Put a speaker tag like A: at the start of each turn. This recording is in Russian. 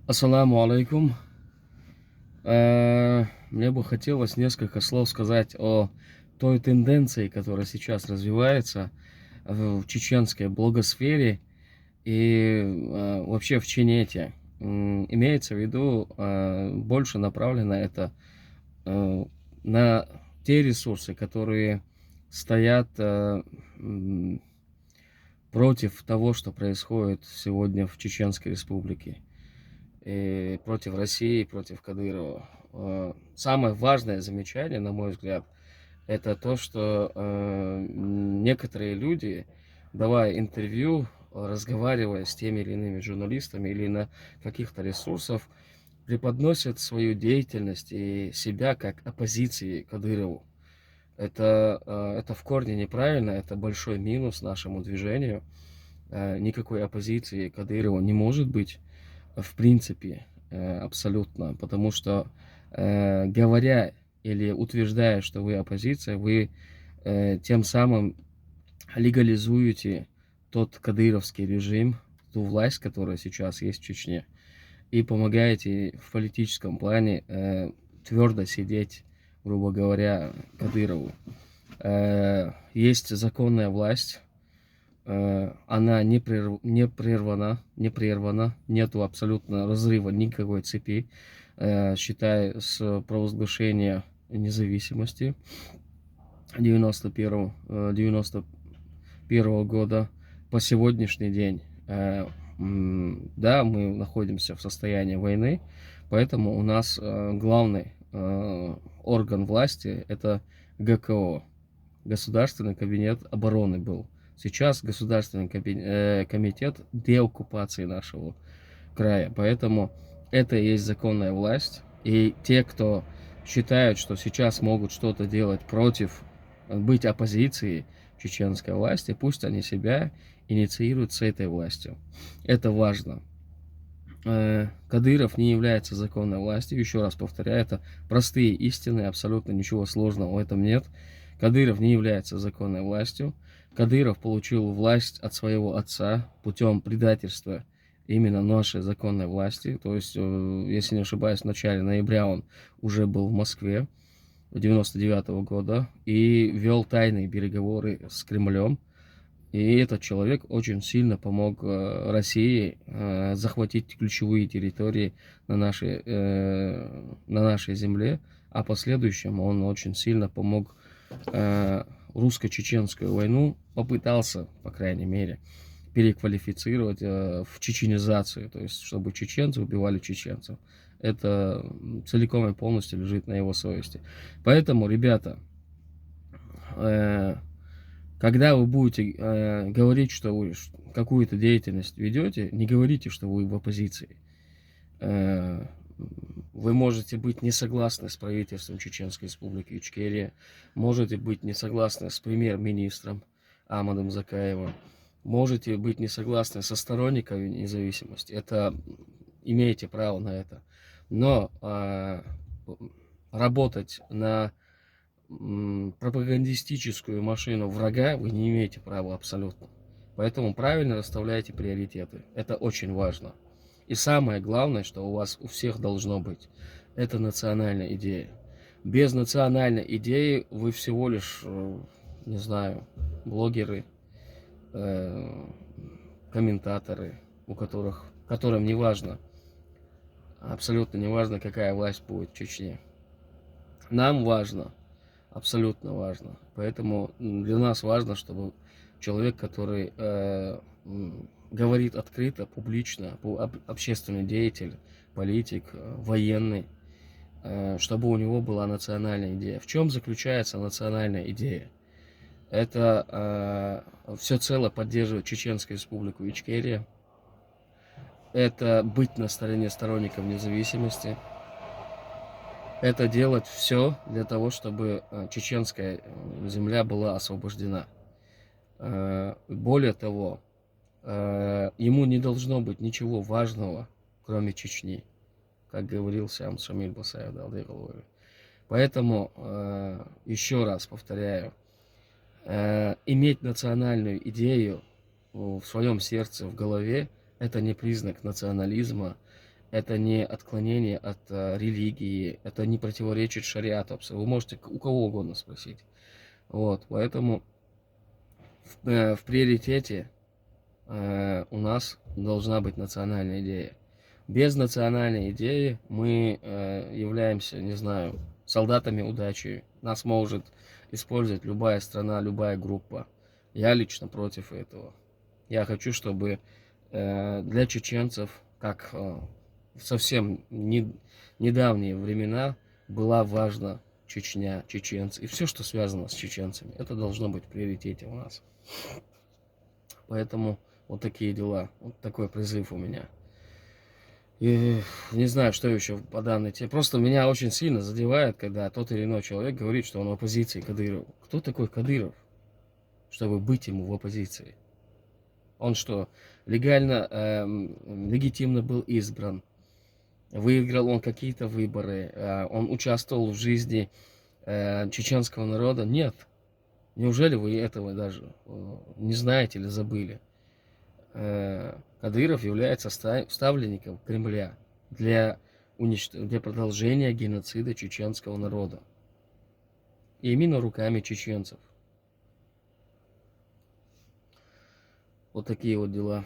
A: Ассаламу алейкум. Мне бы хотелось несколько слов сказать о той тенденции, которая сейчас развивается в чеченской блогосфере и вообще в Ченете. Имеется в виду, больше направлено это э, на те ресурсы, которые стоят против того, что происходит сегодня в Чеченской Республике. И против России, против Кадырова. Самое важное замечание, на мой взгляд, это то, что некоторые люди, давая интервью, разговаривая с теми или иными журналистами или на каких-то ресурсах, преподносят свою деятельность и себя как оппозиции Кадырову. Это в корне неправильно, это большой минус нашему движению. Никакой оппозиции Кадырову не может быть в принципе, абсолютно, потому что, говоря или утверждая, что вы оппозиция, вы тем самым легализуете тот кадыровский режим, ту власть, которая сейчас есть в Чечне, и помогаете в политическом плане твердо сидеть, грубо говоря, Кадырову. Есть законная власть, она не прервана, нету абсолютно разрыва никакой цепи, считая с провозглашения независимости 91 года по сегодняшний день. Да, мы находимся в состоянии войны, поэтому у нас главный орган власти это ГКО, Государственный кабинет обороны был. Сейчас Государственный комитет деоккупации нашего края. Поэтому это и есть законная власть. И те, кто считают, что сейчас могут что-то делать против, быть оппозицией чеченской власти, пусть они себя инициируют с этой властью. Это важно. Кадыров не является законной властью. Еще раз повторяю, это простые истины, абсолютно ничего сложного в этом нет. Кадыров не является законной властью. Кадыров получил власть от своего отца путем предательства именно нашей законной власти. То есть, если не ошибаюсь, в начале ноября он уже был в Москве 99 года и вел тайные переговоры с Кремлем. И этот человек очень сильно помог России захватить ключевые территории на нашей земле, а в последующем он очень сильно помог русско-чеченскую войну, попытался, по крайней мере, переквалифицировать в чеченизацию, то есть чтобы чеченцы убивали чеченцев. Это целиком и полностью лежит на его совести. Поэтому, ребята, когда вы будете говорить, что вы какую-то деятельность ведете, не говорите, что вы в оппозиции. Вы можете быть не согласны с правительством Чеченской Республики Ичкерия, можете быть не согласны с премьер-министром Амадом Закаевым, можете быть не согласны со сторонниками независимости. Это имеете право на это. Но работать на пропагандистическую машину врага вы не имеете права абсолютно. Поэтому правильно расставляйте приоритеты. Это очень важно. И самое главное, что у вас у всех должно быть, это национальная идея. Без национальной идеи вы всего лишь, не знаю, блогеры, комментаторы, которым не важно, абсолютно не важно, какая власть будет в Чечне. Нам важно, абсолютно важно. Поэтому для нас важно, чтобы человек, который говорит открыто, публично, общественный деятель, политик, военный, чтобы у него была национальная идея. В чем заключается национальная идея? Это всецело поддерживать Чеченскую Республику Ичкерия. Это быть на стороне сторонников независимости. Это делать все для того, чтобы чеченская земля была освобождена. Более того, ему не должно быть ничего важного, кроме Чечни, как говорил сам Шамиль Басаев. Поэтому, еще раз повторяю, иметь национальную идею в своем сердце, в голове, это не признак национализма, это не отклонение от религии, это не противоречит шариату. Вы можете у кого угодно спросить. Вот, поэтому в приоритете у нас должна быть национальная идея. Без национальной идеи мы являемся, не знаю, солдатами удачи. Нас может использовать любая страна, любая группа. Я лично против этого. Я хочу, чтобы для чеченцев, как в совсем недавние времена, была важна Чечня, чеченцы и все, что связано с чеченцами. Это должно быть в приоритете у нас. Поэтому вот такие дела. Вот такой призыв у меня. И не знаю, что еще по данной теме. Просто меня очень сильно задевает, когда тот или иной человек говорит, что он в оппозиции Кадырову. Кто такой Кадыров, чтобы быть ему в оппозиции? Он что, легально, легитимно был избран? Выиграл он какие-то выборы? Он участвовал в жизни чеченского народа? Нет. Неужели вы этого даже не знаете или забыли? Кадыров является ставленником Кремля для продолжения геноцида чеченского народа. И именно руками чеченцев. Вот такие вот дела.